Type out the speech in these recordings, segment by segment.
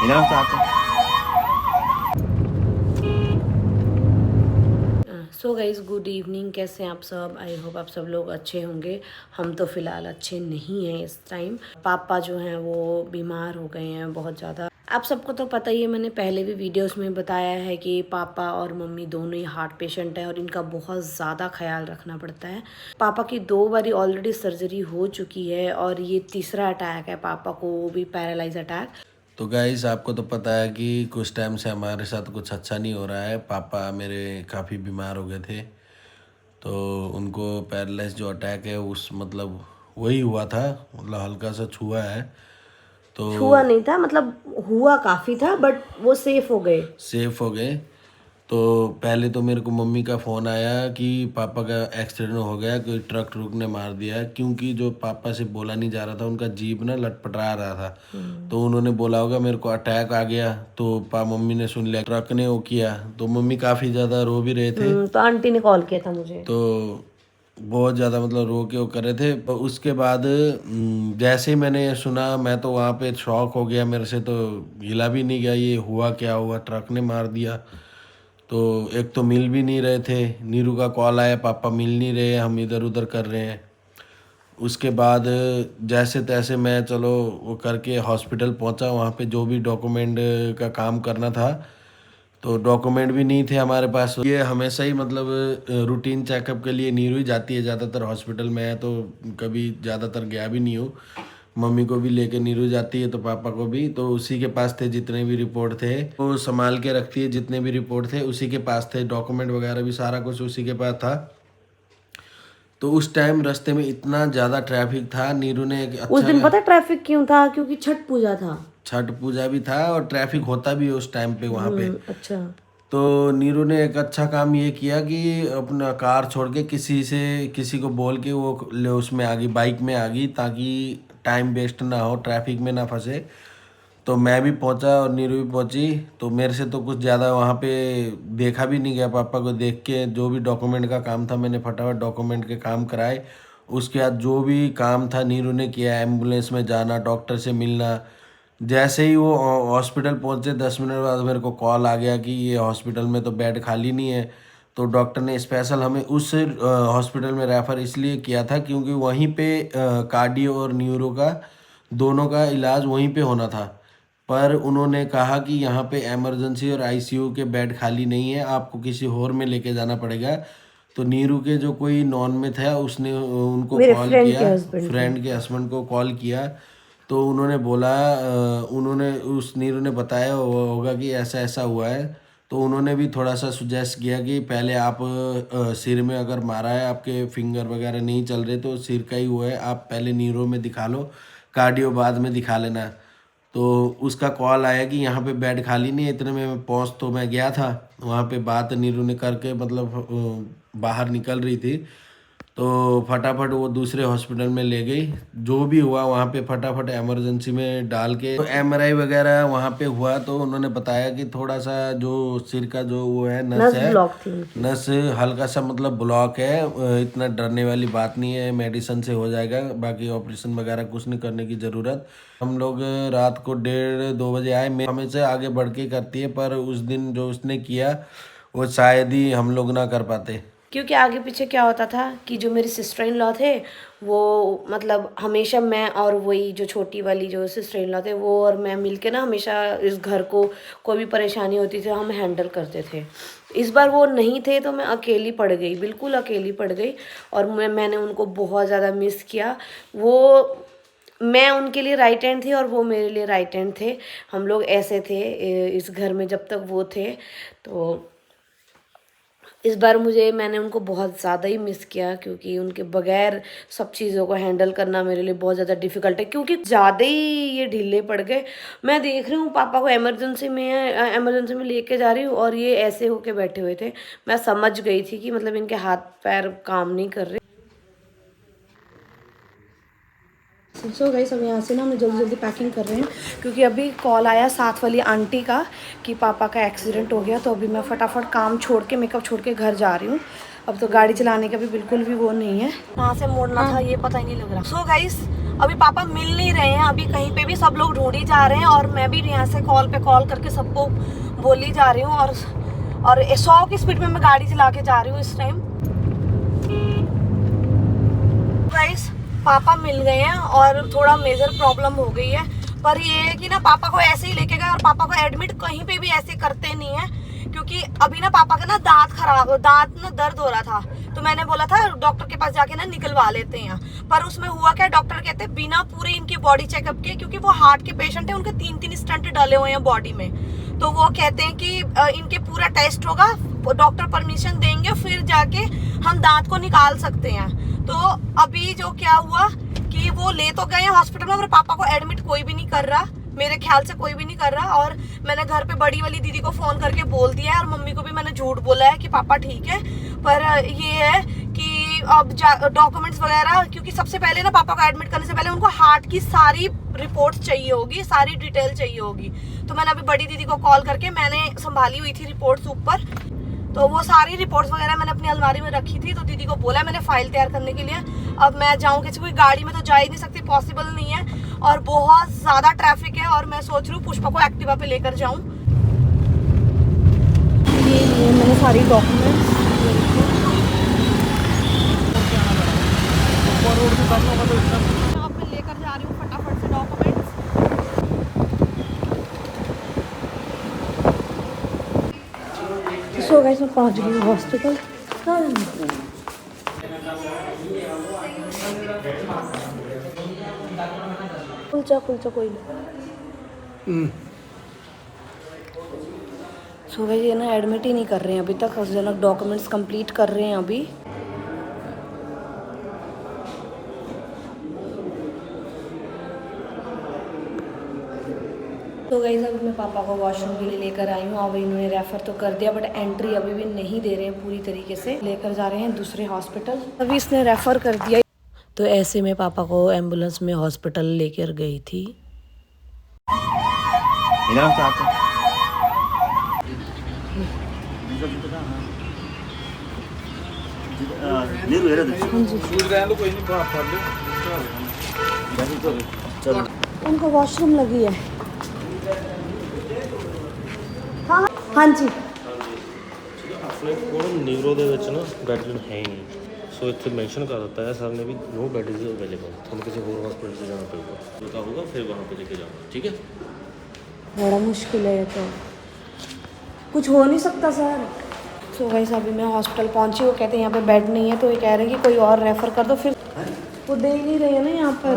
मिला चाहते। So guys good evening, कैसे हैं आप सब। आई होप आप सब लोग अच्छे होंगे। हम तो फ़िलहाल अच्छे नहीं हैं इस टाइम। पापा जो हैं वो बीमार हो गए हैं बहुत ज़्यादा। आप सबको तो पता ही है, मैंने पहले भी वीडियोस में बताया है कि पापा और मम्मी दोनों ही हार्ट पेशेंट हैं और इनका बहुत ज़्यादा ख्याल रखना पड़ता है। पापा की 2 बारी ऑलरेडी सर्जरी हो चुकी है और ये तीसरा अटैक है पापा को, वो भी पैरालाइज अटैक। तो गाइस आपको तो पता है कि कुछ टाइम से हमारे साथ कुछ अच्छा नहीं हो रहा है। पापा मेरे काफ़ी बीमार हो गए थे, तो उनको पैरालाइज जो अटैक है उस मतलब वही हुआ था, मतलब हल्का सा छुआ है तो छुआ नहीं था, मतलब हुआ काफ़ी था बट वो सेफ हो गए। सेफ हो गए। तो पहले तो मेरे को मम्मी का फ़ोन आया कि पापा का एक्सीडेंट हो गया, कोई ट्रक ने मार दिया है। क्योंकि जो पापा से बोला नहीं जा रहा था, उनका जीभ ना लटपटा रहा था, तो उन्होंने बोला होगा मेरे को अटैक आ गया। तो मम्मी ने सुन लिया, ट्रक ने वो किया, तो मम्मी काफ़ी ज़्यादा रो भी रहे थे। तो आंटी ने कॉल किया था मुझे। तो बहुत ज़्यादा मतलब रो के वो कर रहे थे। तो उसके बाद जैसे ही मैंने सुना, मैं तो वहाँ पे शॉक हो गया, मेरे से तो हिला भी नहीं गया। ये हुआ क्या हुआ, ट्रक ने मार दिया। तो एक तो मिल भी नहीं रहे थे, नीरू का कॉल आया पापा मिल नहीं रहे, हम इधर उधर कर रहे हैं। उसके बाद जैसे तैसे मैं चलो वो करके हॉस्पिटल पहुंचा। वहाँ पे जो भी डॉक्यूमेंट का काम करना था, तो डॉक्यूमेंट भी नहीं थे हमारे पास। ये हमेशा ही मतलब रूटीन चेकअप के लिए नीरू ही जाती है ज़्यादातर हॉस्पिटल में। है तो कभी ज़्यादातर गया भी नहीं हूँ। मम्मी को भी लेके नीरू जाती है, तो पापा को भी, तो उसी के पास थे जितने भी रिपोर्ट थे, वो संभाल के रखती है। जितने भी रिपोर्ट थे उसी के पास थे, डॉक्यूमेंट वगैरह भी सारा कुछ उसी के पास था। तो उस टाइम रास्ते में इतना ज़्यादा ट्रैफिक था। नीरू ने एक उस अच्छा दिन पता ट्रैफिक क्यों था? क्योंकि छठ पूजा था। छठ पूजा भी था और ट्रैफिक होता भी है उस टाइम पे वहाँ पे। अच्छा। तो नीरू ने एक अच्छा काम ये किया कि अपना कार छोड़ के किसी को बोल के वो उसमें आ गई, बाइक में आ गई, ताकि टाइम वेस्ट ना हो, ट्रैफिक में ना फंसे। तो मैं भी पहुंचा और नीरू भी पहुंची। तो मेरे से तो कुछ ज़्यादा वहाँ पे देखा भी नहीं गया। पापा को देख के जो भी डॉक्यूमेंट का काम था मैंने फटाफट डॉक्यूमेंट के काम कराए। उसके बाद जो भी काम था नीरू ने किया, एम्बुलेंस में जाना, डॉक्टर से मिलना। जैसे ही वो हॉस्पिटल पहुंचे 10 मिनट बाद मेरे को कॉल आ गया कि ये हॉस्पिटल में तो बेड खाली नहीं है। तो डॉक्टर ने स्पेशल हमें उस हॉस्पिटल में रेफ़र इसलिए किया था क्योंकि वहीं पे कार्डियो और न्यूरो का दोनों का इलाज वहीं पे होना था। पर उन्होंने कहा कि यहाँ पे इमरजेंसी और आईसीयू के बेड खाली नहीं है, आपको किसी और में लेके जाना पड़ेगा। तो नीरू के जो कोई नॉन में था उसने उनको मेरे कॉल फ्रेंड के किया, हस्बैंड थे। फ्रेंड के हस्बैंड को कॉल किया। तो उन्होंने बोला उन्होंने उस नीरू ने बताया होगा कि ऐसा ऐसा हुआ है। तो उन्होंने भी थोड़ा सा सुजेस्ट किया कि पहले आप सिर में अगर मारा है, आपके फिंगर वगैरह नहीं चल रहे, तो सिर का ही हुआ है, आप पहले न्यूरो में दिखा लो, कार्डियो बाद में दिखा लेना। तो उसका कॉल आया कि यहाँ पे बेड खाली नहीं है। इतने में मैं पहुँच तो मैं गया था वहाँ पे, बात नीरू ने करके मतलब बाहर निकल रही थी। तो फटाफट वो दूसरे हॉस्पिटल में ले गई। जो भी हुआ वहाँ पे फटाफट इमरजेंसी में डाल के, तो एमआरआई वगैरह वहाँ पे हुआ। तो उन्होंने बताया कि थोड़ा सा जो सिर का जो वो है नस नस है, ब्लॉक थी उनकी। नस हल्का सा मतलब ब्लॉक है। इतना डरने वाली बात नहीं है, मेडिसिन से हो जाएगा, बाकी ऑपरेशन वगैरह कुछ नहीं करने की ज़रूरत। हम लोग रात को 1:30-2 बजे आए। हमें से आगे बढ़ के करती है, पर उस दिन जो उसने किया वो शायद ही हम लोग ना कर पाते। क्योंकि आगे पीछे क्या होता था कि जो मेरे सिस्टर इन लॉ थे वो, मतलब हमेशा मैं और वही जो छोटी वाली जो सिस्टर इन लॉ थे वो और मैं मिलके ना हमेशा इस घर को कोई भी परेशानी होती थी हम हैंडल करते थे। इस बार वो नहीं थे तो मैं अकेली पड़ गई, बिल्कुल अकेली पड़ गई। और मैंने उनको बहुत ज़्यादा मिस किया। वो, मैं उनके लिए राइट हैंड थी और वो मेरे लिए राइट हैंड थे। हम लोग ऐसे थे इस घर में जब तक वो थे। तो इस बार मैंने उनको बहुत ज़्यादा ही मिस किया क्योंकि उनके बगैर सब चीज़ों को हैंडल करना मेरे लिए बहुत ज़्यादा डिफ़िकल्ट है, क्योंकि ज़्यादा ही ये ढीले पड़ गए। मैं देख रही हूँ पापा को इमरजेंसी में लेके जा रही हूँ और ये ऐसे होके बैठे हुए थे। मैं समझ गई थी कि मतलब इनके हाथ पैर काम नहीं कर रहे। सो गाइस अब यहाँ से ना हम जल्दी जल्दी पैकिंग कर रहे हैं क्योंकि अभी कॉल आया साथ वाली आंटी का कि पापा का एक्सीडेंट हो गया। तो अभी मैं फटाफट काम छोड़ के, मेकअप छोड़ के घर जा रही हूँ। अब तो गाड़ी चलाने का भी बिल्कुल भी वो नहीं है। कहाँ से मोड़ना था ये पता ही नहीं लग रहा। सो गाइस अभी पापा मिल नहीं रहे हैं, अभी कहीं पे भी सब लोग ढूंढी जा रहे हैं और मैं भी यहाँ से कॉल पे कॉल करके सबको बोली जा रही हूँ और 100 की स्पीड में मैं गाड़ी चला के जा रही हूँ इस टाइम। गाइस पापा मिल गए हैं और थोड़ा मेजर प्रॉब्लम हो गई है, पर ये है कि ना पापा को ऐसे ही लेके गए और पापा को एडमिट कहीं पे भी ऐसे करते नहीं है, क्योंकि अभी ना पापा का ना दांत ना दर्द हो रहा था, तो मैंने बोला था डॉक्टर के पास जाके ना निकलवा लेते हैं। पर उसमें हुआ क्या, डॉक्टर कहते हैं बिना पूरे इनकी बॉडी चेकअप के, क्योंकि वो हार्ट के पेशेंट है, उनके 3 स्टंट डाले हुए हैं बॉडी में, तो वो कहते हैं कि इनके पूरा टेस्ट होगा, डॉक्टर परमिशन देंगे फिर जाके हम दांत को निकाल सकते हैं। तो अभी जो क्या हुआ कि वो ले तो गए हॉस्पिटल में, पर पापा को एडमिट कोई भी नहीं कर रहा, मेरे ख्याल से कोई भी नहीं कर रहा। और मैंने घर पे बड़ी वाली दीदी को फोन करके बोल दिया है और मम्मी को भी मैंने झूठ बोला है कि पापा ठीक है। पर ये है कि अब डॉक्यूमेंट्स वगैरह, क्योंकि सबसे पहले ना पापा को एडमिट करने से पहले उनको हार्ट की सारी रिपोर्ट्स चाहिए होगी, सारी डिटेल चाहिए होगी। तो मैंने अभी बड़ी दीदी को कॉल करके, मैंने संभाली हुई थी रिपोर्ट्स ऊपर, तो वो सारी रिपोर्ट्स वगैरह मैंने अपनी अलमारी में रखी थी, तो दीदी को बोला मैंने फाइल तैयार करने के लिए। अब मैं जाऊँ किसी कोई गाड़ी में तो जा ही नहीं सकती, पॉसिबल नहीं है, और बहुत ज़्यादा ट्रैफिक है। और मैं सोच रही हूँ पुष्पा को एक्टिवा पे लेकर जाऊँ। ये मैंने सारी डॉक्यूमेंट्स अब मैं लेकर जा रही हूँ फटाफट से डॉक्यूमेंट्स। सो गाइस मैं पहुंच गई हॉस्पिटल। कुलचा कोई नहीं। सो गाइस ये ना एडमिट ही नहीं कर रहे हैं अभी तक, जनक डॉक्यूमेंट्स कंप्लीट कर रहे हैं अभी। तो गाइस अभी मैं पापा को वॉशरूम के लिए लेकर आई हूँ। अब इन्होंने रेफ़र तो कर दिया, बट एंट्री अभी भी नहीं दे रहे हैं पूरी तरीके से। लेकर जा रहे हैं दूसरे हॉस्पिटल, अभी इसने रेफ़र कर दिया। तो ऐसे में पापा को एम्बुलेंस में हॉस्पिटल लेकर गई थी। उनको वॉशरूम लगी है। हाँ जी ਆਪਣੇ ਕੋਲ ਨਿਊਰੋ ਦੇ ਵਿੱਚ ਨਾ ਬੈੱਡ ਹੈ ਹੀ ਨਹੀਂ, ਸੋ ਇੱਥੇ ਮੈਂਸ਼ਨ ਕਰ ਦਿੱਤਾ ਹੈ ਸਰ ਨੇ ਵੀ नो बेड इज अवेलेबल, ਤੁਹਾਨੂੰ ਕਿਸੇ ਹੋਰ हॉस्पिटल से जाना पड़ेगा, जो का होगा फिर वहाँ पे लेके जाना, ठीक है। बड़ा मुश्किल है, तो कुछ हो नहीं सकता सर। सो गाइस अभी मैं हॉस्पिटल पहुंची, वो कहते हैं यहाँ पे बेड नहीं है, तो ये कह रहे हैं कि कोई और रेफ़र कर दो। फिर वो दे ही नहीं रहे हैं ना यहाँ पर,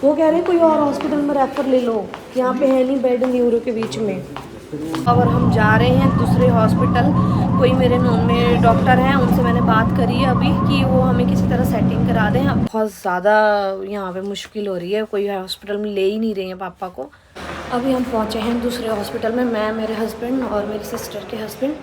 वो कह रहे हैं कोई और हॉस्पिटल में रेफ़र ले लो, यहाँ पे है नहीं बेड न्यूरो के बीच में। और हम जा रहे हैं दूसरे हॉस्पिटल, कोई मेरे नोन में डॉक्टर हैं, उनसे मैंने बात करी है अभी कि वो हमें किसी तरह सेटिंग करा दें। अब बहुत ज़्यादा यहाँ पे मुश्किल हो रही है, कोई हॉस्पिटल में ले ही नहीं रहे हैं पापा को। अभी हम पहुँचे हैं दूसरे हॉस्पिटल में, मैं, मेरे हस्बैंड और मेरी सिस्टर के हस्बैंड।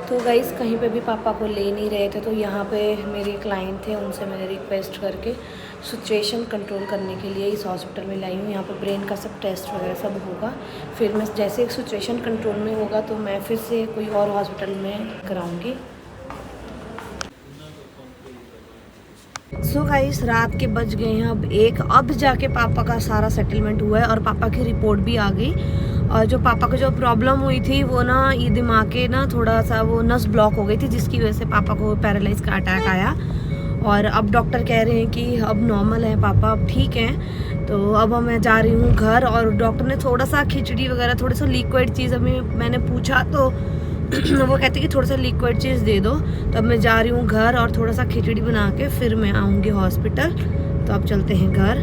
तो गाइस कहीं पे भी पापा को ले नहीं रहे थे, तो यहाँ पे मेरे क्लाइंट थे, उनसे मैंने रिक्वेस्ट करके सिचुएशन कंट्रोल करने के लिए इस हॉस्पिटल में लाई हूँ। यहाँ पे ब्रेन का सब टेस्ट वगैरह सब होगा, फिर मैं जैसे एक सिचुएशन कंट्रोल में होगा तो मैं फिर से कोई और हॉस्पिटल में कराऊँगी। सो गाइस रात के बज गए हैं अब 1, अब जाके पापा का सारा सेटलमेंट हुआ है और पापा की रिपोर्ट भी आ गई। और जो पापा को जो प्रॉब्लम हुई थी वो ना ये दिमाग के ना थोड़ा सा वो नस ब्लॉक हो गई थी, जिसकी वजह से पापा को पैरालाइज का अटैक आया। और अब डॉक्टर कह रहे हैं कि अब नॉर्मल है पापा, अब ठीक हैं। तो अब मैं जा रही हूँ घर, और डॉक्टर ने थोड़ा सा खिचड़ी वगैरह थोड़ा सा लिक्विड चीज़ अभी मैंने पूछा, तो वो कहते कि थोड़ा सा लिक्विड चीज़ दे दो। तो अब मैं जा रही हूँ घर और थोड़ा सा खिचड़ी बना के फिर मैं आऊँगी हॉस्पिटल। तो अब चलते हैं घर।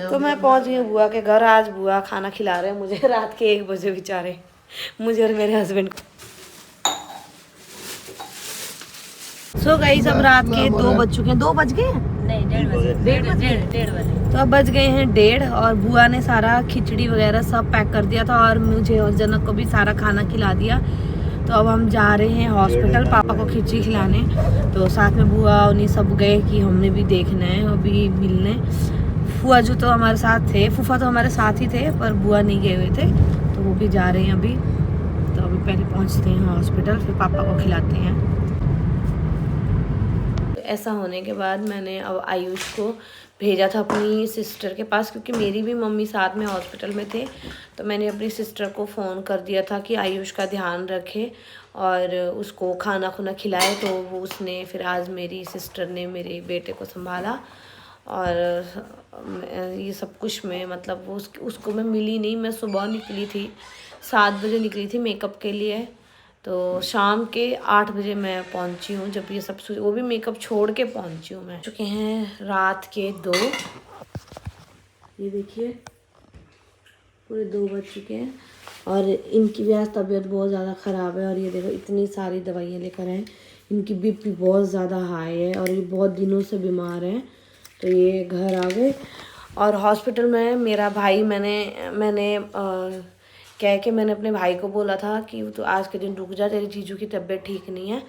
तो मैं पहुँच गई बुआ के घर। आज बुआ खाना खिला रहे हैं मुझे रात के 1 बजे, बेचारे मुझे और मेरे हस्बैंड को। सो गाइस अब रात के 2 बज चुके हैं। 2 बज गए नहीं, 1:30 बजे। तो अब बज गए हैं 1:30 और बुआ ने सारा खिचड़ी वगैरह सब पैक कर दिया था और मुझे और जनक को भी सारा खाना खिला दिया। तो अब हम जा रहे हैं हॉस्पिटल पापा को खिचड़ी खिलाने। तो साथ में बुआ उन्हीं सब गए कि हमने भी देखना है, अभी मिलने फूफा जो तो हमारे साथ थे, फूफा तो हमारे साथ ही थे पर बुआ नहीं गए हुए थे, तो वो भी जा रहे हैं अभी। तो अभी पहले पहुंचते हैं हॉस्पिटल, फिर पापा को खिलाते हैं। ऐसा होने के बाद मैंने अब आयुष को भेजा था अपनी सिस्टर के पास, क्योंकि मेरी भी मम्मी साथ में हॉस्पिटल में थे। तो मैंने अपनी सिस्टर को फ़ोन कर दिया था कि आयुष का ध्यान रखे और उसको खाना खुना खिलाए। तो वो उसने फिर आज मेरी सिस्टर ने मेरे बेटे को संभाला। और ये सब कुछ मैं मतलब वो उसको मैं मिली नहीं। मैं सुबह निकली थी, 7 बजे निकली थी मेकअप के लिए, तो शाम के 8 बजे मैं पहुंची हूँ। जब ये सब वो भी मेकअप छोड़ के पहुंची हूँ मैं। चुके हैं रात के 2, ये देखिए पूरे 2 बज चुके हैं। और इनकी भी आज तबीयत बहुत ज़्यादा ख़राब है। और ये देखो इतनी सारी दवाइयाँ लेकर आए। इनकी बीपी बहुत ज़्यादा हाई है और ये बहुत दिनों से बीमार हैं। तो ये घर आ गए। और हॉस्पिटल में मेरा भाई मैंने कह के मैंने अपने भाई को बोला था कि तो आज के दिन रुक जा, तेरी जीजू की तबीयत ठीक नहीं है।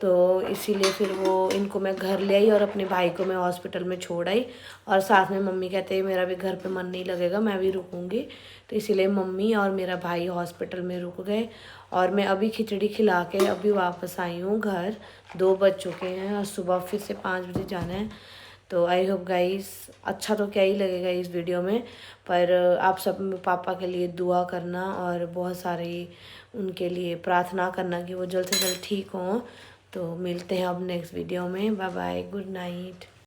तो इसीलिए फिर वो इनको मैं घर ले आई और अपने भाई को मैं हॉस्पिटल में छोड़ आई। और साथ में मम्मी कहते हैं मेरा भी घर पे मन नहीं लगेगा, मैं भी रुकूंगी। तो इसीलिए मम्मी और मेरा भाई हॉस्पिटल में रुक गए। और मैं अभी खिचड़ी खिला के अभी वापस आई हूँ घर। 2 बज चुके हैं और सुबह फिर से 5 बजे जाना है। तो आई होप गाइस, अच्छा तो क्या ही लगेगा इस वीडियो में, पर आप सब पापा के लिए दुआ करना और बहुत सारी उनके लिए प्रार्थना करना कि वो जल्द से जल्द ठीक हों। तो मिलते हैं अब नेक्स्ट वीडियो में। Bye bye, good night.